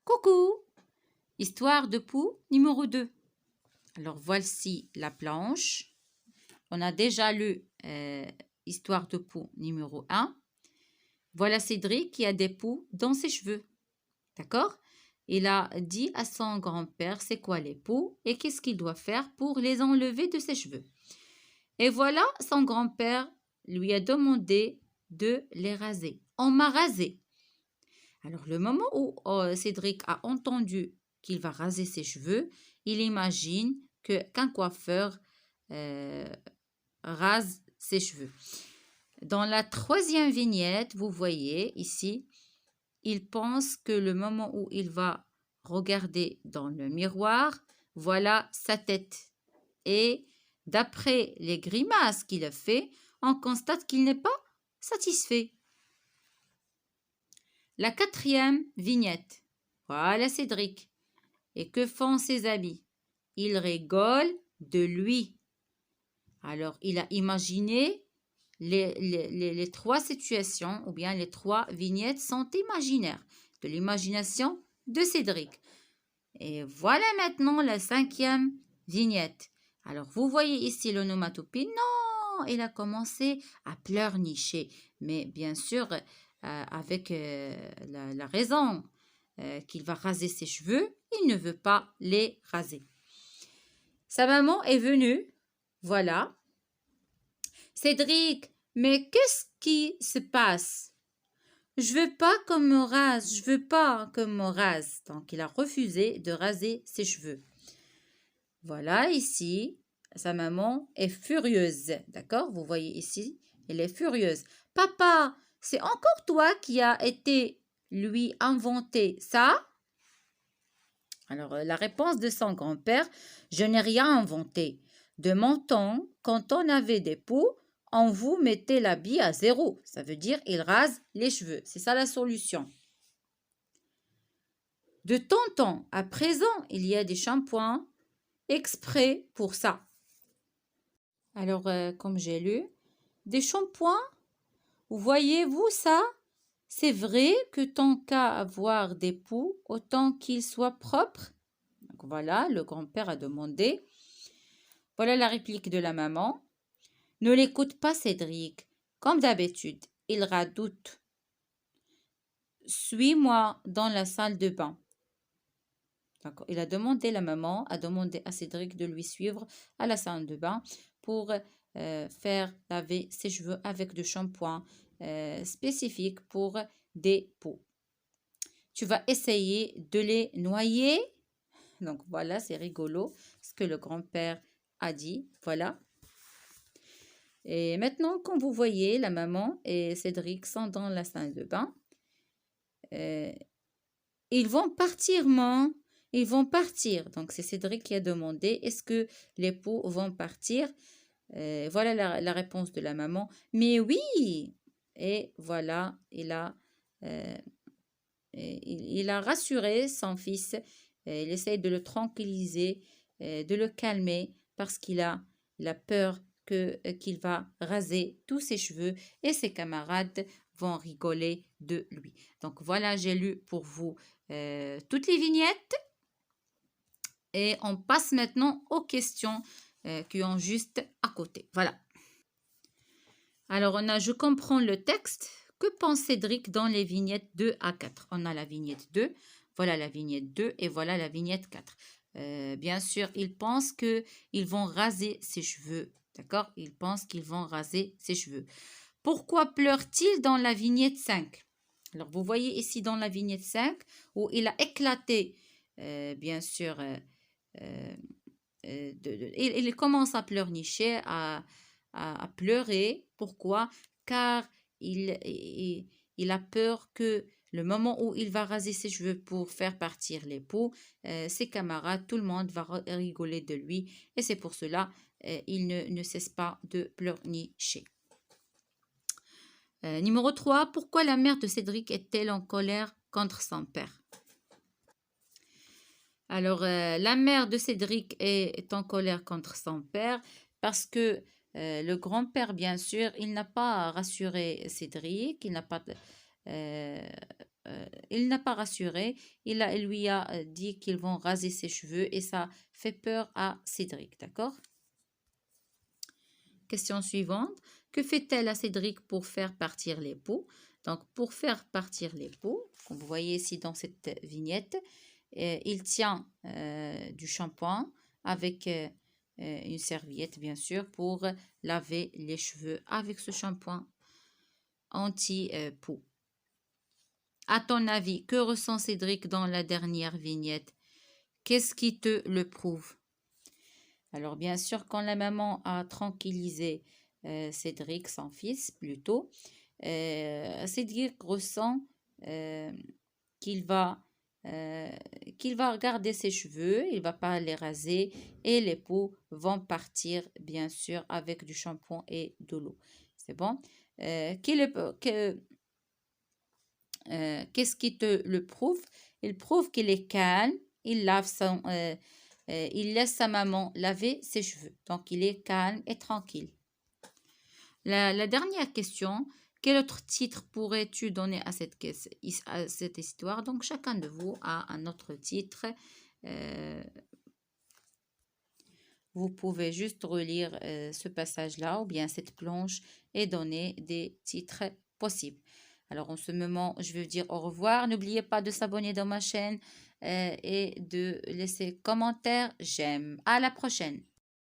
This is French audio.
Coucou! Histoire de Pou numéro 2. Alors voici la planche. On a déjà lu Histoire de Pou numéro 1. Voilà Cédric qui a des poux dans ses cheveux. D'accord? Il a dit à son grand-père c'est quoi les poux et qu'est-ce qu'il doit faire pour les enlever de ses cheveux. Et voilà, son grand-père lui a demandé de les raser. On m'a rasé. Alors, le moment où Cédric a entendu qu'il va raser ses cheveux, il imagine qu'un coiffeur rase ses cheveux. Dans la troisième vignette, vous voyez ici, il pense que le moment où il va regarder dans le miroir, voilà sa tête. Et d'après les grimaces qu'il a fait, on constate qu'il n'est pas satisfait. La quatrième vignette. Voilà Cédric. Et que font ses amis? Ils rigolent de lui. Alors, il a imaginé les trois situations, ou bien les trois vignettes sont imaginaires, de l'imagination de Cédric. Et voilà maintenant la cinquième vignette. Alors, vous voyez ici l'onomatopée. Non, il a commencé à pleurnicher. Mais bien sûr, avec la raison qu'il va raser ses cheveux, il ne veut pas les raser. Sa maman est venue, voilà. Cédric, mais qu'est-ce qui se passe? Je veux pas qu'on me rase, je veux pas qu'on me rase. Donc, il a refusé de raser ses cheveux. Voilà, ici, sa maman est furieuse, d'accord? Vous voyez ici, elle est furieuse. Papa, c'est encore toi qui as été lui inventé ça? Alors, la réponse de son grand-père, je n'ai rien inventé. De mon temps, quand on avait des poux, on vous mettait l'habit à zéro. Ça veut dire il rase les cheveux. C'est ça la solution. De ton temps à présent, il y a des shampoings exprès pour ça. Alors, comme j'ai lu, des shampoings, voyez-vous ça? C'est vrai que tant qu'à avoir des poux, autant qu'ils soient propres. Donc voilà, le grand-père a demandé. Voilà la réplique de la maman. Ne l'écoute pas, Cédric. Comme d'habitude, il radoute. Suis-moi dans la salle de bain. D'accord. Il a demandé, la maman a demandé à Cédric de lui suivre à la salle de bain pour faire laver ses cheveux avec du shampoing spécifique pour des poux. Tu vas essayer de les noyer. Donc voilà, c'est rigolo ce que le grand-père a dit. Voilà. Et maintenant, comme vous voyez, la maman et Cédric sont dans la salle de bain. Ils vont partir, maman. Ils vont partir. Donc, c'est Cédric qui a demandé, est-ce que les poux vont partir? Voilà la réponse de la maman. Mais oui! Et voilà, il a rassuré son fils. Il essaie de le tranquilliser, de le calmer parce qu'il a peur qu'il va raser tous ses cheveux et ses camarades vont rigoler de lui. Donc voilà, j'ai lu pour vous toutes les vignettes et on passe maintenant aux questions qui ont juste à côté. Voilà. Alors on a « Je comprends le texte ». Que pense Cédric dans les vignettes 2 à 4? On a la vignette 2, voilà la vignette 2 et voilà la vignette 4. Bien sûr, il pense qu'ils vont raser ses cheveux. D'accord? Il pense qu'ils vont raser ses cheveux. Pourquoi pleure-t-il dans la vignette 5? Alors, vous voyez ici dans la vignette 5 où il a éclaté, bien sûr, il commence à pleurnicher, à pleurer. Pourquoi? Car il a peur que le moment où il va raser ses cheveux pour faire partir les poux, ses camarades, tout le monde va rigoler de lui. Et c'est pour cela il ne cesse pas de pleurnicher. Numéro 3. Pourquoi la mère de Cédric est-elle en colère contre son père? Alors, la mère de Cédric est en colère contre son père parce que le grand-père, bien sûr, il n'a pas rassuré Cédric, il n'a pas il n'a pas rassuré. Il lui a dit qu'ils vont raser ses cheveux et ça fait peur à Cédric, d'accord? Question suivante. Que fait-elle à Cédric pour faire partir les poux? Donc, pour faire partir les poux, comme vous voyez ici dans cette vignette, il tient du shampoing avec une serviette, bien sûr, pour laver les cheveux avec ce shampoing anti-poux. À ton avis, que ressent Cédric dans la dernière vignette? Qu'est-ce qui te le prouve? Alors, bien sûr, quand la maman a tranquillisé Cédric, son fils, plutôt, Cédric ressent euh, qu'il va, euh, qu'il va garder ses cheveux, il va pas les raser et les poux vont partir, bien sûr, avec du shampoing et de l'eau. C'est bon? Qu'est-ce qui te le prouve? Il prouve qu'il est calme, il laisse sa maman laver ses cheveux. Donc, il est calme et tranquille. La dernière question, quel autre titre pourrais-tu donner à cette histoire? Donc, chacun de vous a un autre titre. Vous pouvez juste relire ce passage-là ou bien cette planche et donner des titres possibles. Alors, en ce moment, je vais vous dire au revoir. N'oubliez pas de s'abonner dans ma chaîne et de laisser commentaire, j'aime. À la prochaine.